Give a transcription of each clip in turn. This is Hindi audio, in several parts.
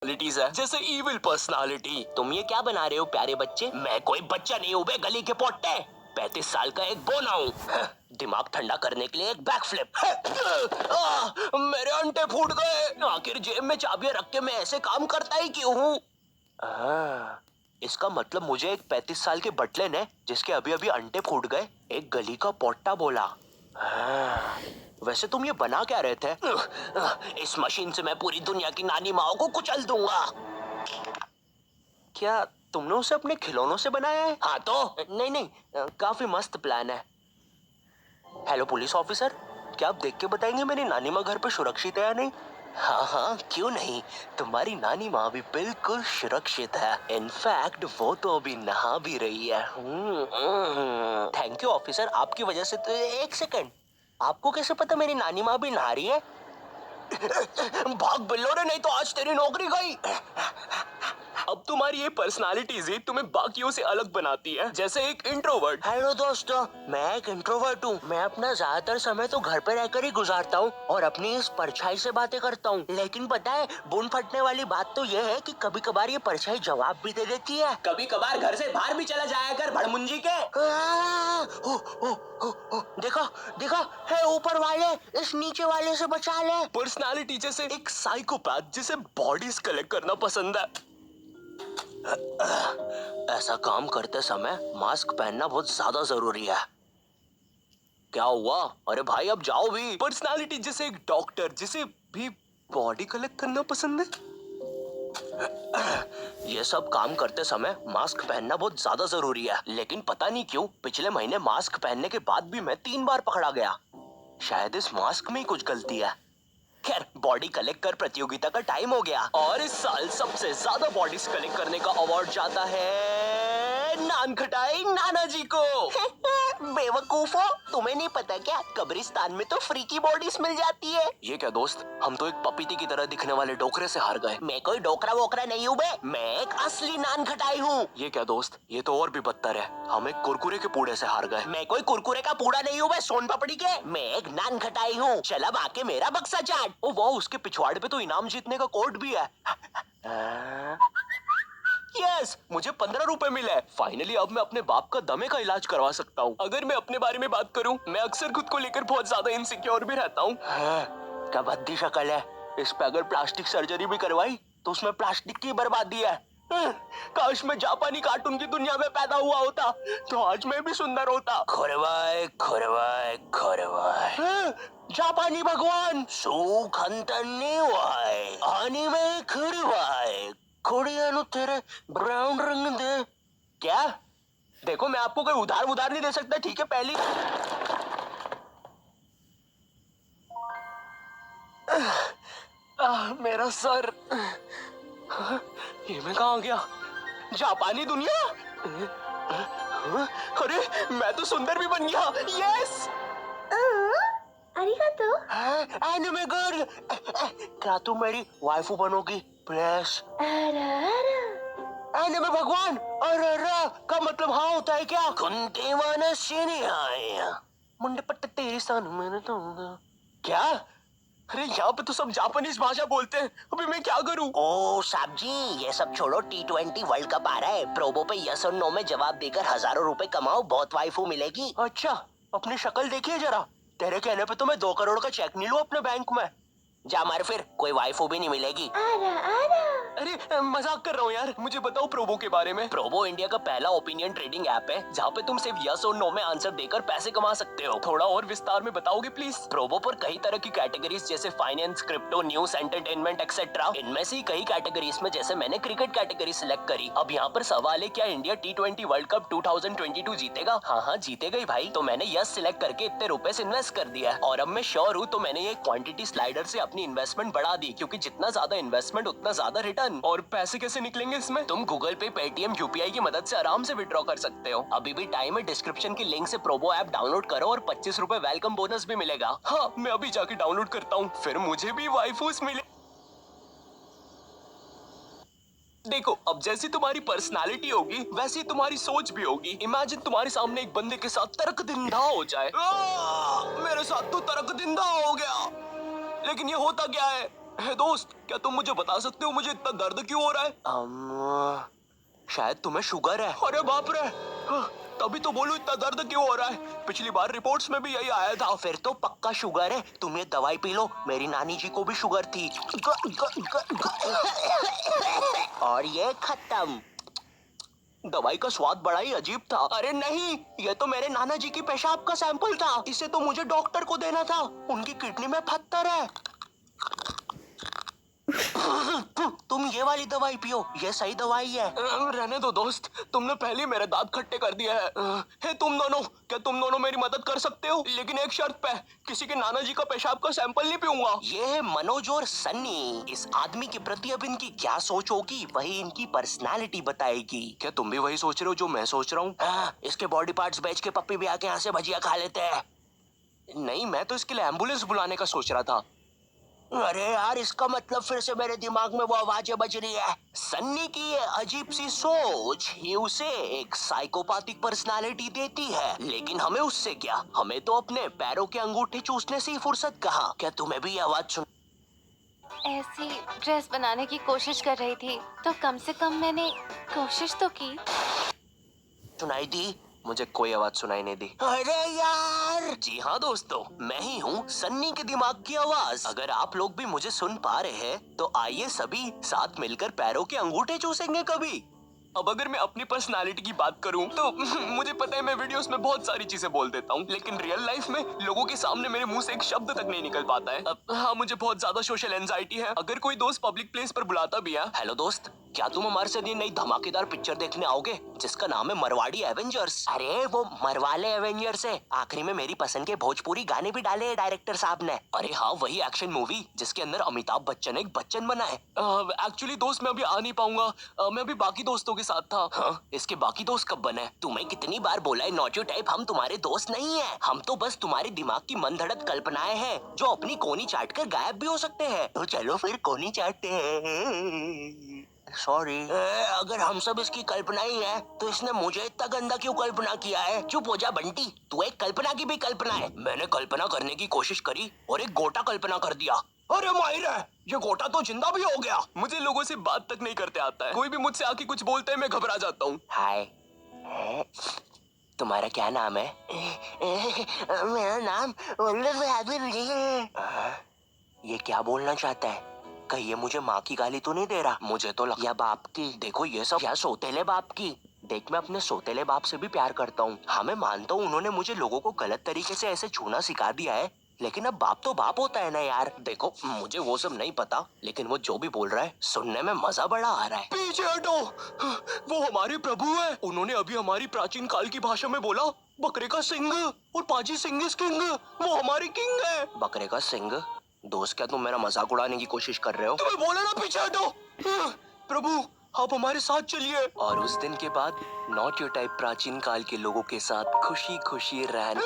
पर्सनालिटीज है, जैसे इविल पर्सनालिटी। तुम ये क्या बना रहे हो प्यारे बच्चे? मैं कोई बच्चा नहीं हूँ बे गली के पोट्टे। 35 साल का एक बोना हूँ। दिमाग ठंडा करने के लिए एक बैक फ्लिप। मेरे अंटे फूट गए। आखिर जेब में चाबियां रख के मैं ऐसे काम करता ही क्यों हूँ? इसका मतलब मुझे एक 35 साल के बटले ने, जिसके अभी अभी अंटे फूट गए, एक गली का पोट्टा बोला। वैसे तुम ये बना क्या रहे थे? इस मशीन से मैं पूरी दुनिया की नानी माओ को कुचल दूंगा। क्या तुमने उसे अपने खिलौनों से बनाया है? हाँ तो नहीं नहीं, काफी मस्त प्लान है। हेलो पुलिस ऑफिसर, क्या आप देख के बताएंगे मेरी नानी माँ घर पे सुरक्षित है या नहीं? हाँ हाँ, क्यों नहीं, तुम्हारी नानी माँ भी बिल्कुल सुरक्षित है। इनफैक्ट वो तो अभी नहा भी रही है। थैंक यू ऑफिसर, आपकी वजह से। तो एक सेकंड, आपको कैसे पता मेरी नानी माँ भी नहा रही है? भाग बिल्लो रे, नहीं तो आज तेरी नौकरी गई। अब तुम्हारी ये पर्सनालिटीज ही तुम्हें बाकियों से अलग बनाती है, जैसे एक इंट्रोवर्ट। हेलो दोस्तों, मैं एक इंट्रोवर्ट हूँ। मैं अपना ज्यादातर समय तो घर पे रहकर ही गुजारता हूँ और अपनी इस परछाई से बातें करता हूँ। लेकिन पता है, बुन फटने वाली बात तो ये है कि कभी कभार ये परछाई जवाब भी दे देती है। कभी कभार घर से बाहर भी चला जाया कर भड़मुंजी के। देखो देखो, है ऊपर वाले, इस नीचे वाले से बचा ले। पर्सनालिटी जैसे एक साइकोपैथ जिसे बॉडीज कलेक्ट करना पसंद है। ऐसा काम करते समय मास्क पहनना बहुत ज्यादा जरूरी है। क्या हुआ? अरे भाई अब जाओ भी। पर्सनालिटी जैसे एक डॉक्टर जिसे भी बॉडी कलेक्ट करना पसंद है। ये सब काम करते समय मास्क पहनना बहुत ज्यादा जरूरी है, लेकिन पता नहीं क्यों पिछले महीने मास्क पहनने के बाद भी मैं 3 बार पकड़ा गया। शायद इस मास्क में ही कुछ गलती है। खैर, बॉडी कलेक्ट कर प्रतियोगिता का टाइम हो गया और इस साल सबसे ज्यादा बॉडीज कलेक्ट करने का अवार्ड जाता है नान खटाई नाना जी को। बेवकूफो, तुम्हें नहीं पता क्या, कब्रिस्तान में तो फ्री की बॉडीज मिल जाती है। ये क्या दोस्त, हम तो एक पपीती की तरह दिखने वाले डोकरे से हार गए। मैं कोई डोकरा वोकरा नहीं हूँ बे, मैं एक असली नान खटाई हूँ। ये क्या दोस्त, ये तो और भी बदतर है, हम एक कुरकुरे के पूड़े से हार गए। मैं कोई कुरकुरे का पूड़ा नहीं हूँ बे, सोन पापड़ी के। मैं एक नान खटाई हूँ। चल अब आके मेरा बक्सा चाट। ओ वाह, उसके पिछवाड़े पे तो इनाम जीतने का कोड भी है। यस, मुझे 15 रुपए मिले। फाइनली अब मैं अपने बाप का दमे का इलाज करवा सकता हूँ। अगर मैं अपने बारे में बात करूँ, मैं अक्सर खुद को लेकर बहुत ज्यादा इनसिक्योर भी रहता हूँ। क्या भद्दी शक्ल है। इस पे अगर प्लास्टिक सर्जरी भी करवाई तो उसमें प्लास्टिक की बर्बादी है। काश मैं जापानी कार्टून की दुनिया में पैदा हुआ होता तो आज मैं भी सुंदर होता। खोरवाए खोरवाए खोरवाए, जापानी भगवान सुखंतनी वाए आनी में खड़वाए खोड़िया नु तेरे ब्राउन रंग दे। क्या? देखो, मैं आपको कोई उधार नहीं दे सकता, ठीक है? पहली मेरा सर। ये मैं कहाँ गया? जापानी दुनिया। अरे मैं तो सुंदर भी बन गया। यस, अरिगातो। एनिमे गर्ल, क्या तुम मेरी वाइफू बनोगी प्लीज? एनिमे भगवान, अरे का मतलब हाँ होता है क्या? कुंते वाना शेने आया मुंडे पट्टे तेरी सान मैंने तो। क्या? अरे यहाँ पे तो सब जापानीज भाषा बोलते हैं, अभी मैं क्या करूँ? ओ साहब जी, ये सब छोड़ो, T20 वर्ल्ड कप आ रहा है। प्रोबो पे यस और नो में जवाब देकर हजारों रुपए कमाओ, बहुत वाइफू मिलेगी। अच्छा, अपनी शक्ल देखिए जरा। तेरे कहने पे तो मैं 2 करोड़ का चेक नहीं लूं अपने बैंक में। जा मार फिर, कोई वाइफू भी नहीं मिलेगी। अरे मजाक कर रहा हूँ यार। मुझे बताओ प्रोबो के बारे में। प्रोबो इंडिया का पहला ओपिनियन ट्रेडिंग ऐप है जहाँ पे तुम सिर्फ यस और नो में आंसर देकर पैसे कमा सकते हो। थोड़ा और विस्तार में बताओगे प्लीज? प्रोबो पर कई तरह की कैटेगरीज जैसे finance, crypto, news, entertainment etcetera. इनमें से कई कैटेगरीज में जैसे मैंने क्रिकेट कैटेगरी सिलेक्ट करी। अब यहाँ पर सवाल है, क्या इंडिया T20 वर्ल्ड कप 2022 जीतेगा? हाँ हाँ जीतेगा ही भाई। तो मैंने यस सिलेक्ट करके इतने रुपए इन्वेस्ट कर दिया है और अब मैं श्योर हूँ, तो मैंने ये क्वांटिटी स्लाइडर से अपनी इन्वेस्टमेंट बढ़ा दी, क्योंकि जितना ज्यादा इन्वेस्टमेंट उतना ज्यादा रिटर्न। और पैसे कैसे निकलेंगे इसमें? तुम गूगल पे, पेटीएम, यूपीआई की मदद से आराम से विड्रॉ कर सकते हो। अभी भी टाइम है, डिस्क्रिप्शन की लिंक से प्रोबो ऐप डाउनलोड करो और 25 रुपए वेलकम बोनस भी मिलेगा। हाँ, मैं अभी जाके डाउनलोड करता हूँ, फिर मुझे भी वाइफूस मिले। देखो, अब जैसी तुम्हारी पर्सनालिटी होगी वैसी तुम्हारी सोच भी होगी। इमेजिन तुम्हारे सामने एक बंदे के साथ तर्क दिंदा हो जाए। मेरे साथ तो तर्क दिंदा हो गया, लेकिन ये होता क्या है, हे दोस्त, क्या तुम मुझे बता सकते हो मुझे इतना दर्द क्यों हो रहा है? शायद तुम्हें शुगर है। अरे बाप रे, तभी तो बोलूं इतना दर्द क्यों हो रहा है। पिछली बार रिपोर्ट्स में भी यही आया था। फिर तो पक्का शुगर है। तुम ये दवाई पी लो, मेरी नानी जी को भी शुगर थी। और ये खत्म। दवाई का स्वाद बड़ा ही अजीब था। अरे नहीं, ये तो मेरे नाना जी की पेशाब का सैंपल था। इसे तो मुझे डॉक्टर को देना था। उनकी किडनी में पत्थर है। तुम ये वाली दवाई पियो, ये सही दवाई है। रहने दो दोस्त, तुमने पहले ही मेरे दांत खट्टे कर दिए हैं। हे तुम दोनों, क्या तुम दोनों मेरी मदद कर सकते हो? लेकिन एक शर्त पे, किसी के नाना जी का पेशाब का सैंपल नहीं पीऊंगा। ये है मनोज और सन्नी। इस आदमी के प्रति अब इनकी क्या सोच होगी, वही इनकी पर्सनालिटी बताएगी। क्या तुम भी वही सोच रहे हो जो मैं सोच रहा हूँ? इसके बॉडी पार्ट्स बेच के पप्पी भी आके यहाँ से भजिया खा लेते हैं। नहीं, मैं तो इसके लिए एम्बुलेंस बुलाने का सोच रहा था। अरे यार, इसका मतलब फिर से मेरे दिमाग में वो आवाजें बज रही है। सन्नी की ये अजीब सी सोच ही उसे एक साइकोपैथिक पर्सनालिटी देती है। लेकिन हमें उससे क्या, हमें तो अपने पैरों के अंगूठे चूसने से ही फुर्सत कहाँ। क्या तुम्हें भी ये आवाज ऐसी ड्रेस बनाने की कोशिश कर रही थी तो कम से कम मैंने कोशिश तो की। सुनाई दी? मुझे कोई आवाज सुनाई नहीं दी। अरे यार! जी हाँ दोस्तों, मैं ही हूँ सन्नी के दिमाग की आवाज। अगर आप लोग भी मुझे सुन पा रहे हैं तो आइए सभी साथ मिलकर पैरों के अंगूठे चूसेंगे कभी। अब अगर मैं अपनी पर्सनालिटी की बात करूं तो मुझे पता है मैं वीडियोस में बहुत सारी चीजें बोल देता हूं, लेकिन रियल लाइफ में लोगों के सामने मेरे मुंह से एक शब्द तक नहीं निकल पाता है। हाँ, मुझे बहुत ज्यादा सोशल एंजाइटी है। अगर कोई दोस्त पब्लिक प्लेस पर बुलाता भी है, हेलो दोस्त, क्या तुम हमारे साथ ये नई धमाकेदार पिक्चर देखने आओगे जिसका नाम है मरवाड़ी एवेंजर्स? अरे वो मरवाले एवेंजर्स है। आखिरी में मेरी पसंद के भोजपुरी गाने भी डाले हैं डायरेक्टर साहब ने। अरे हाँ, वही एक्शन मूवी जिसके अंदर अमिताभ बच्चन एक बच्चन बना है। एक्चुअली दोस्त मैं अभी आ नहीं पाऊंगा। मैं अभी बाकी दोस्तों के साथ था। हाँ, इसके बाकी दोस्त कब बने? तुम्हें कितनी बार बोला है नॉट योर टाइप, हम तुम्हारे दोस्त नहीं है। हम तो बस तुम्हारे दिमाग की मनगढ़ंत कल्पनाएं हैं जो अपनी कोनी चाट कर गायब भी हो सकते हैं। तो चलो फिर कोनी चाटते हैं। सॉरी। अगर हम सब इसकी कल्पना ही है तो इसने मुझे इतना गंदा क्यों कल्पना किया है? चुप हो जा बंटी, तू एक कल्पना की भी कल्पना है। मैंने कल्पना करने की कोशिश करी और एक गोटा कल्पना कर दिया। अरे माहिर है, ये गोटा तो जिंदा भी हो गया। मुझे लोगों से बात तक नहीं करते आता है। कोई भी मुझसे आके कुछ बोलते है मैं घबरा जाता हूँ। हाय, तुम्हारा क्या नाम है? मेरा नाम ये क्या बोलना चाहता है? कहीं ये मुझे माँ की गाली तो नहीं दे रहा? मुझे तो या बाप की। देखो ये सब या सोतेले बाप की। देख, मैं अपने सोतेले बाप से भी प्यार करता हूँ। हाँ, मैं मानता हूँ उन्होंने मुझे लोगों को गलत तरीके से ऐसे छूना सिखा दिया है, लेकिन अब बाप तो बाप होता है ना यार। देखो, मुझे वो सब नहीं पता, लेकिन वो जो भी बोल रहा है सुनने में मजा बड़ा आ रहा है। पीछे हटो, वो हमारे प्रभु है। उन्होंने अभी हमारी प्राचीन काल की भाषा में बोला, बकरे का सिंग और पाजी सिंग इज किंग। वो हमारी किंग है। बकरे का सिंग? दोस्त, क्या तुम मेरा मजाक उड़ाने की कोशिश कर रहे हो? तुम्हें बोला ना पीछे हटो। प्रभु, आप हमारे साथ चलिए। और उस दिन के बाद नॉट योर टाइप प्राचीन काल के लोगों के साथ खुशी खुशी रहना।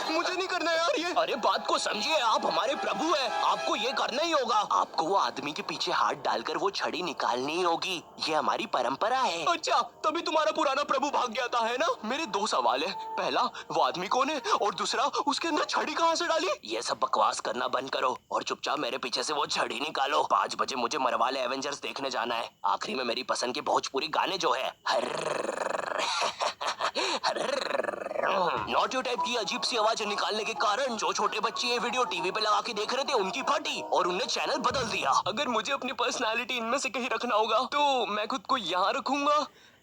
मुझे नहीं करना यार ये। अरे बात को समझिए, आप हमारे प्रभु हैं, आपको ये करना ही होगा। आपको वो आदमी के पीछे हाथ डालकर वो छड़ी निकालनी ही होगी। ये हमारी परंपरा है। अच्छा, तभी तुम्हारा पुराना प्रभु भाग गया था, है ना? मेरे दो सवाल है। पहला, वो आदमी कौन है? और दूसरा, उसके अंदर छड़ी कहाँ से डाली? ये सब बकवास करना बंद करो और चुपचाप मेरे पीछे से वो छड़ी निकालो। 5 बजे मुझे मरवाले एवेंजर्स देखने जाना है। आखिरी में मेरी पसंद के भोजपुरी गाने जो है नॉट योर टाइप की अजीब सी आवाज निकालने के कारण जो छोटे बच्चे ये वीडियो टीवी पे लगा के देख रहे थे उनकी फटी और उनने चैनल बदल दिया। अगर मुझे अपनी पर्सनालिटी इनमें से कहीं रखना होगा तो मैं खुद को यहाँ रखूंगा।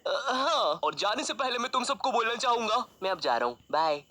हाँ, और जाने से पहले मैं तुम सबको बोलना चाहूंगा, मैं अब जा रहा हूँ, बाय।